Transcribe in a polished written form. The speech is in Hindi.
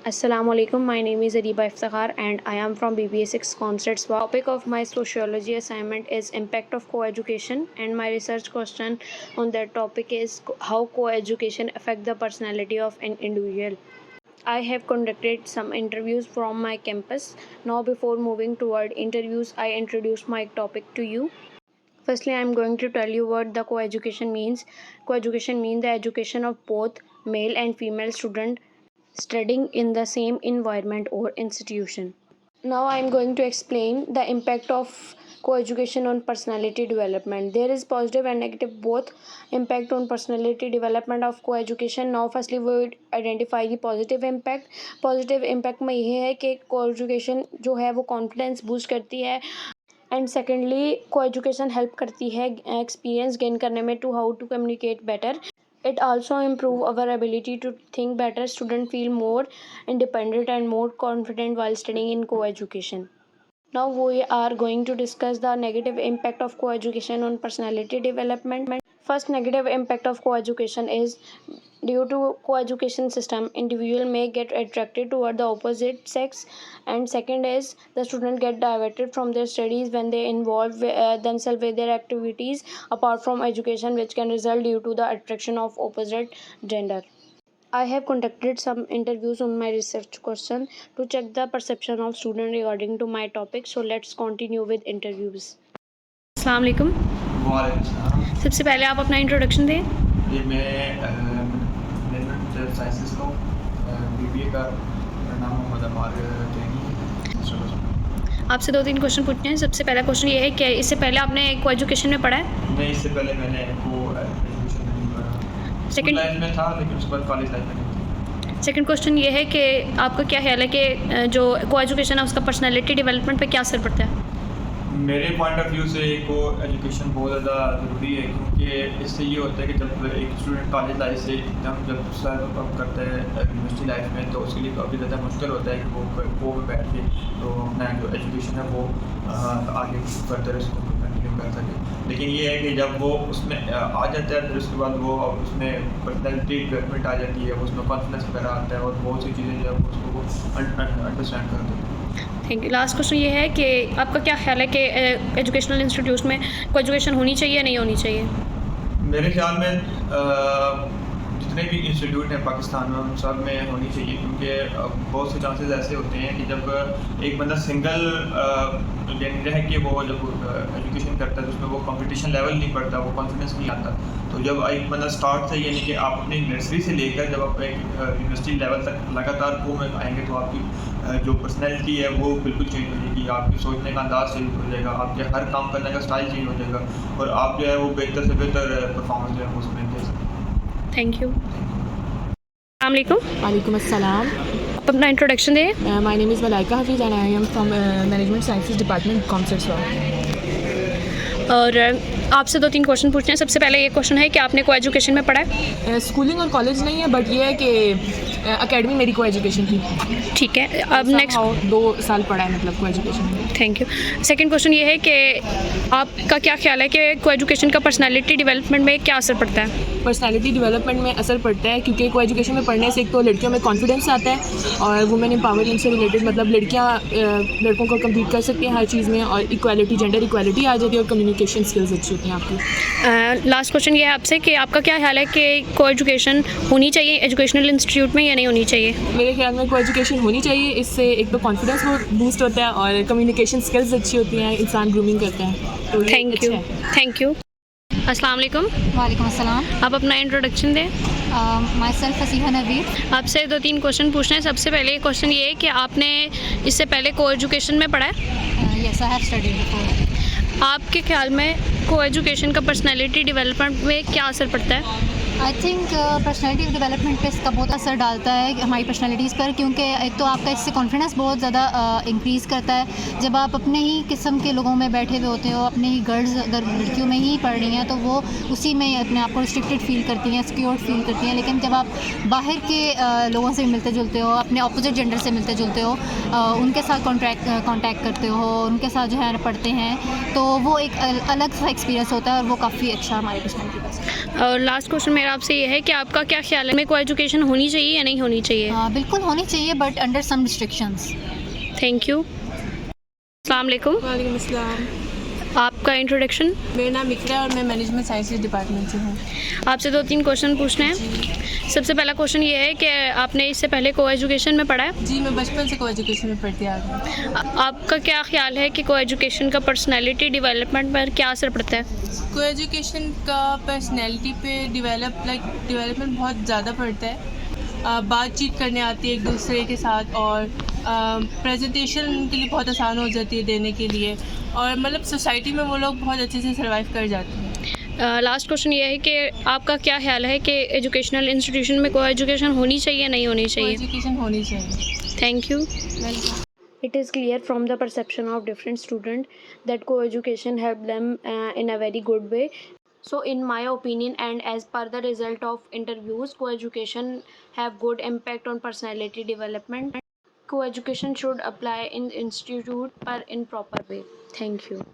Assalamu alaikum. My name is Ariba Iftikhar and I am from BBA 6 Concepts. The topic of my sociology assignment is impact of co-education, and my research question on that topic is how co-education affect the personality of an individual. I have conducted some interviews from my campus. Now before moving toward interviews, I introduce my topic to you. Firstly, I am going to tell you what the co-education means. Co-education means the education of both male and female students studying in the same environment or institution. Now I am going to explain the impact of co-education on personality development. There is positive and negative both impact on personality development of co-education. Now firstly we would identify the positive impact. Positive impact में ये है कि co-education जो है वो confidence boost करती है, एंड सेकेंडली को एजुकेशन हेल्प करती है एक्सपीरियंस गेन करने में to how to communicate better. It also improve our ability to think better. Students feel more independent and more confident while studying in co-education. Now we are going to discuss the negative impact of co-education on personality development. First negative impact of co-education is due to co-education system, individual may get attracted toward the opposite sex, and second is the student get diverted from their studies when they involve themselves with their activities apart from education, which can result due to the attraction of opposite gender. I have conducted some interviews on my research question to check the perception of student regarding to my topic. So let's continue with interviews. अस्सलाम वालेकुम. सबसे पहले आप अपना इंट्रोडक्शन दें. ये मैं मैनेजमेंट साइंसेस का BBA का. मेरा नाम मोहम्मद अमार तैनी है. आपसे 2-3 क्वेश्चन पूछने हैं. सबसे पहला क्वेश्चन ये है कि इससे पहले आपने को एजुकेशन में पढ़ा है? नहीं, इससे पहले मैंने को एजुकेशन नहीं पढ़ा. सेकंड लाइफ में था लेकिन उसके बाद कॉलेज लाइफ में नहीं थी. सेकंड क्वेश्चन ये है कि आपका क्या ख्याल है कि जो को एजुकेशन है उसका पर्सनैलिटी डेवलपमेंट पे क्या असर पड़ता है? मेरे पॉइंट ऑफ व्यू से को एजुकेशन बहुत ज़्यादा ज़रूरी है, क्योंकि इससे ये होता है कि जब एक स्टूडेंट कॉलेज लाइफ से एकदम जब सर्व अप करता है यूनिवर्सिटी लाइफ में, तो उसके लिए काफ़ी ज़्यादा मुश्किल होता है कि वो बैठ के तो अपना जो एजुकेशन है वो आगे फर्दर उसको कंटिन्यू कर सके. लेकिन ये है कि जब वो उसमें आ जाता है फिर उसके बाद वो उसमें पर्सनैलिटी डेवलपमेंट आ जाती है, उसमें कॉन्फिडेंस वगैरह आता है और बहुत सी चीज़ें जो है उसको अंडरस्टैंड कर देते हैं. Thank you. लास्ट क्वेश्चन ये है कि आपका क्या ख्याल है कि एजुकेशनल इंस्टीट्यूट में को एजुकेशन होनी चाहिए या नहीं होनी चाहिए? मेरे ख्याल में जितने भी इंस्टीट्यूट हैं पाकिस्तान में उन सब में होनी चाहिए, क्योंकि बहुत से चांसेस ऐसे होते हैं कि जब एक बंदा सिंगल रह के वो जब एजुकेशन करता है तो उसमें वो कंपटीशन लेवल नहीं बढ़ता, वो कॉन्फिडेंस नहीं आता. तो जब एक बंदा स्टार्ट से यानी कि आप अपनी नर्सरी से लेकर जब आप एक यूनिवर्सिटी लेवल तक लगातार वो में आएंगे तो आपकी जो पर्सनैलिटी है वो बिल्कुल चेंज हो जाएगी, आपकी सोचने का अंदाज़ चेंज हो जाएगा, आपके हर काम करने का स्टाइल चेंज हो जाएगा और आप जो है वो बेहतर से बेहतर परफॉर्मेंस जो है उसमें दे सकते हैं. Thank you. अस्सलाम वालेकुम. वालेकुम अस्सलाम. आप अपना इंट्रोडक्शन दें. My name is Malaika Hafeez and I am from management sciences department commerce. और आपसे 2-3 क्वेश्चन पूछने हैं. सबसे पहले ये क्वेश्चन है कि आपने को एजुकेशन में पढ़ा है? स्कूलिंग और कॉलेज नहीं है, बट ये है कि एकेडमी मेरी को एजुकेशन थी. ठीक है. अब नेक्स्ट 2 साल पढ़ा है मतलब को education. Thank you. Second question ये है कि आपका क्या ख्याल है कि को एजुकेशन का पर्सनैलिटी डेवलपमेंट में क्या असर पड़ता है? पर्सनैलिटी डेवलपमेंट में असर पड़ता है क्योंकि को एजुकेशन में पढ़ने से एक तो लड़कियों में कॉन्फिडेंस आता है और वुमेन एम्पावरमेंट से रिलेटेड मतलब लड़कियाँ लड़कों को कम्पीट कर सकती हैं हर चीज़ में और इक्वालिटी जेंडर इक्वालिटी आ जाती है और कम्युनिकेशन स्किल्स अच्छी होती हैं आपकी. लास्ट क्वेश्चन ये है आपसे कि आपका क्या ख्याल है कि को एजुकेशन होनी चाहिए एजुकेशनल इंस्टीट्यूट में या नहीं होनी चाहिए? मेरे ख्याल में को एजुकेशन होनी चाहिए. इससे एक तो कॉन्फिडेंस बूस्ट होता है और कम्युनिकेशन स्किल्स अच्छी होती हैं, इंसान ग्रूमिंग करता है. तो थैंक यू. Thank you. अस्सलाम वालेकुम. वालेकुम अस्सलाम. आप अपना इंट्रोडक्शन दें. My self Faseeha Naveer. आपसे 2-3 क्वेश्चन पूछने हैं. सबसे पहले क्वेश्चन ये है कि आपने इससे पहले को एजुकेशन में पढ़ा है? Yes, I have studied before. आपके ख्याल में को एजुकेशन का पर्सनैलिटी डेवलपमेंट में क्या असर पड़ता है? आई थिंक पर्सनैलिटी डेवलपमेंट पे इसका बहुत असर डालता है हमारी पर्सनैलिटीज़ पर, क्योंकि एक तो आपका इससे कॉन्फिडेंस बहुत ज़्यादा इंक्रीज़ करता है. जब आप अपने ही किस्म के लोगों में बैठे हुए होते हो, अपने ही गर्ल्स अगर लड़कियों में ही पढ़ रही हैं तो वो उसी में अपने आप को रिस्ट्रिक्टेड फील करती हैं, सिक्योर फील करती हैं. लेकिन जब आप बाहर के लोगों से मिलते जुलते हो, अपने अपोजिट जेंडर से मिलते जुलते हो, उनके साथ कॉन्टैक्ट करते हो, उनके साथ जो है पढ़ते हैं, तो वो एक अलग सा एक्सपीरियंस होता है और वो काफ़ी अच्छा हमारी पर्सनैलिटी का. और लास्ट क्वेश्चन मेरा आपसे ये है कि आपका क्या ख्याल है में को एजुकेशन होनी चाहिए या नहीं होनी चाहिए? बिल्कुल होनी चाहिए, but under some restrictions. Thank you. अस्सलाम वालेकुम। वालेकुम अस्सलाम। आपका इंट्रोडक्शन? मेरा नाम इकरा है और मैं मैनेजमेंट साइंसेज डिपार्टमेंट से हूँ। आपसे 2-3 क्वेश्चन पूछने हैं। सबसे पहला क्वेश्चन ये है कि आपने इससे पहले को एजुकेशन में पढ़ा है? जी, मैं बचपन से को एजुकेशन में पढ़ती आ रही हूँ। आपका क्या ख्याल है कि को एजुकेशन का पर्सनैलिटी डेवलपमेंट पर क्या असर पड़ता है? को एजुकेशन का पर्सनैलिटी पे डेवलपमेंट बहुत ज़्यादा पड़ता है। बातचीत करने आती है एक दूसरे के साथ और प्रेजेंटेशन के लिए बहुत आसान हो जाती है देने के लिए, और मतलब सोसाइटी में वो लोग बहुत अच्छे से सर्वाइव कर जाते हैं। लास्ट क्वेश्चन ये है कि आपका क्या ख्याल है कि एजुकेशनल इंस्टीट्यूशन में को एजुकेशन होनी चाहिए या नहीं होनी को चाहिए? एजुकेशन होनी चाहिए। Thank you. Welcome. It is clear from the perception of different students that co-education help them in a very good way. So in my opinion and as per the result of interviews, co-education have good impact on personality development. Co-education should apply in institute but in proper way. Thank you.